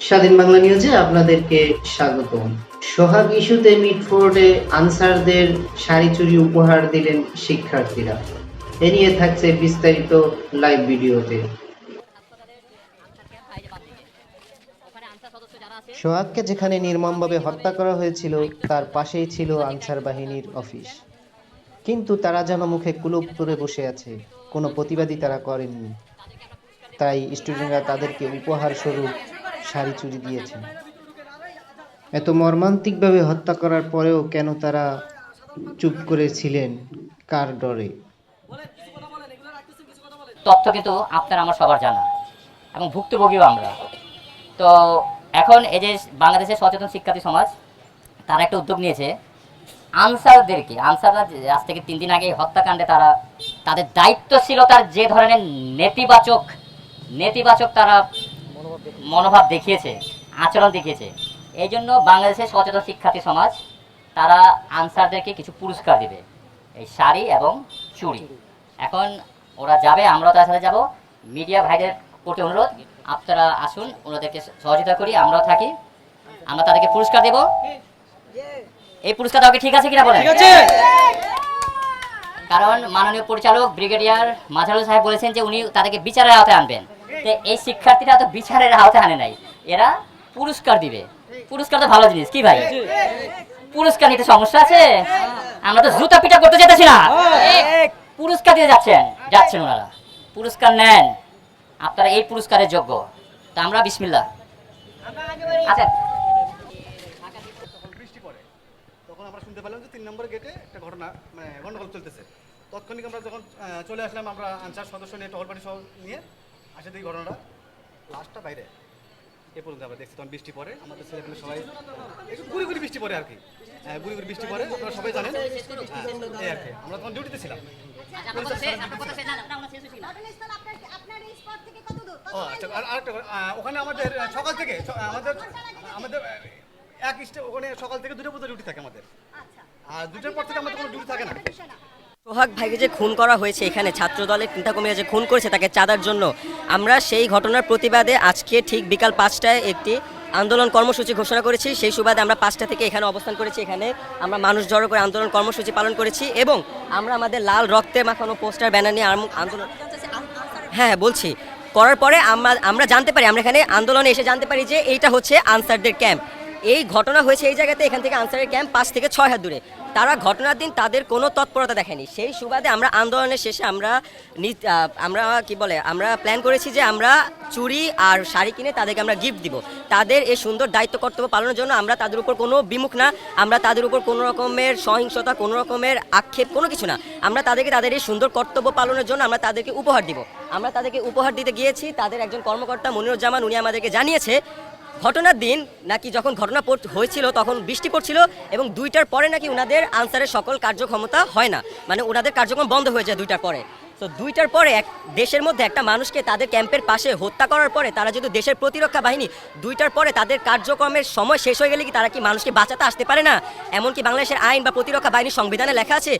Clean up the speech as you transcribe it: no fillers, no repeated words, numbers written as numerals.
স্বাধীন বাংলা নিউজে আপনাদেরকে স্বাগতম। সোহাগ ইস্যুতে মিটফোর্ডে আনসারদের শাড়ি চুরি উপহার দিলেন শিক্ষার্থীরা। এ নিয়ে থাকছে বিস্তারিত লাইভ ভিডিওতে। সোহাগকে যেখানে নির্মমভাবে হত্যা করা হয়েছিল তার পাশেই ছিল আনসার বাহিনীর অফিস, কিন্তু তারা যেন মুখে কুলুপ করে বসে আছে, কোনো প্রতিবাদই তারা করেননি। তাই স্টুডেন্টরা তাদেরকে উপহার স্বরূপ শাড়ি চুরি দিয়েছেন। এত মর্মান্তিকভাবে হত্যা করার পরেও কেন তারা চুপ করেছিলেন, কার ডরে? তথ্য কিন্তু আপনার আমার সবার জানা এবং ভুক্তভোগীও আমরা। তো এখন এই যে বাংলাদেশের সচেতন শিক্ষার্থী সমাজ তারা একটা উদ্যোগ নিয়েছে, আনসাররা আজ থেকে 3 দিন আগে হত্যাকাণ্ডে তারা তাদের দায়িত্বশীলতার যে ধরনের নেতিবাচক তারা মনোভাব দেখিয়েছে, আচরণ দেখিয়েছে, এই জন্য বাংলাদেশের সচেতন শিক্ষার্থী সমাজ তারা আনসারদেরকে কিছু পুরস্কার দেবে, এই শাড়ি এবং চুড়ি। এখন ওরা যাবে, আমরাও তার সাথে যাব। মিডিয়া ভাইদের প্রতি অনুরোধ, আপনারা আসুন, ওনাদেরকে সহযোগিতা করি, আমরাও থাকি, আমরা তাদেরকে পুরস্কার দেব। এই পুরস্কার দেওয়া ঠিক আছে কিনা বলেন? কারণ মাননীয় পরিচালক ব্রিগেডিয়ার মাঝারুল সাহেব বলেছেন যে উনি তাদেরকে বিচারের আওতায় আনবেন। তো এই শিক্ষার্থীরা তো বিচারের আওতায় আনে নাই, এরা পুরস্কার দিবে। পুরস্কার তো ভালো জিনিস, কি ভাই? পুরস্কার নিতে সমস্যা আছে? আমরা তো জুতা পিটা করতে যেতেছি না, পুরস্কার দিতে যাচ্ছেন ওনারা। পুরস্কার নেন, আপনারা এই পুরস্কারের যোগ্য। তা আমরা বিসমিল্লাহ। আচ্ছা, তখন আমরা শুনতে পেলাম যে 3 নম্বর গেটে একটা ঘটনা, মানে গন্ডগোল চলতেছে। তৎক্ষণিক আমরা যখন চলে আসলাম, আমরা আনসার সদস্য নিয়ে টহল পার্টি সহ নিয়ে আসে দেখি ঘটনাটা লাস্টটা বাইরে। এ পর্যন্ত আমরা দেখছি তখন বৃষ্টি পড়ে, আমাদের ছেলেপেলে সবাই একটু গুড়ি বৃষ্টি পড়ে আর কি, গুড়ি বৃষ্টি পড়ে, আপনারা সবাই জানেন। এই আর কি, আমরা তখন ডিউটিতে ছিলাম। ও আচ্ছা, আরেকটা ওখানে আমাদের সকাল থেকে আমাদের এক স্টেপ ওখানে সকাল থেকে 2টা পর্যন্ত ডিউটি থাকে আমাদের, আর 2টার পর থেকে আমাদের কোনো ডিউটি থাকে না। সোহাগ ভাইকে যে খুন করা হয়েছে, এখানে ছাত্র দলের নেতাকর্মীরা যে খুন করেছে তাকে চাঁদার জন্য, আমরা সেই ঘটনার প্রতিবাদে আজকে ঠিক বিকাল 5টায় একটি আন্দোলন কর্মসূচি ঘোষণা করেছি। সেই সুবাদে আমরা 5টা থেকে এখানে অবস্থান করেছি। এখানে আমরা মানুষ জড়ো করে আন্দোলন কর্মসূচি পালন করেছি এবং আমরা আমাদের লাল রক্তে মাখানো পোস্টার ব্যানার নিয়ে আন্দোলন, হ্যাঁ বলছি, করার পরে আমরা জানতে পারি, আমরা এখানে আন্দোলনে এসে জানতে পারি যে এইটা হচ্ছে আনসারদের ক্যাম্প। এই ঘটনা হয়েছে এই জায়গাতে, এখান থেকে আনসারের ক্যাম্প 5 থেকে 6 হাত দূরে। তারা ঘটনার দিন তাদের কোনো তৎপরতা দেখেনি। সেই সুবাদে আমরা আন্দোলনের শেষে আমরা প্ল্যান করেছি যে আমরা চুড়ি আর শাড়ি কিনে তাদেরকে আমরা গিফট দিব। তাদের এই সুন্দর দায়িত্ব কর্তব্য পালনের জন্য আমরা তাদের উপর কোনো বিমুখ না, আমরা তাদের উপর কোনো রকমের সহিংসতা, কোনো রকমের আক্ষেপ, কোনো কিছু না। আমরা তাদের এই সুন্দর কর্তব্য পালনের জন্য আমরা তাদেরকে উপহার দিব। আমরা তাদেরকে উপহার দিতে গিয়েছি। তাদের একজন কর্মকর্তা মনিরুজ্জামান, উনি আমাদেরকে জানিয়েছে ঘটনার দিন নাকি যখন ঘটনা হয়েছিল তখন বৃষ্টি পড়ছিল এবং 2টার পরে নাকি ওনাদের আনসারের সকল কার্যক্ষমতা হয় না, মানে ওনাদের কার্যক্রম বন্ধ হয়ে যায় 2টার পরে। তো 2টার পরে দেশের মধ্যে একটা মানুষকে তাদের ক্যাম্পের পাশে হত্যা করার পরে তারা যদি দেশের প্রতিরক্ষা বাহিনী 2টার পরে তাদের কার্যক্রমের সময় শেষ হয়ে গেলে কি তারা কি মানুষকে বাঁচাতে আসতে পারে না? এমনকি বাংলাদেশের আইন বা প্রতিরক্ষা বাহিনীর সংবিধানে লেখা আছে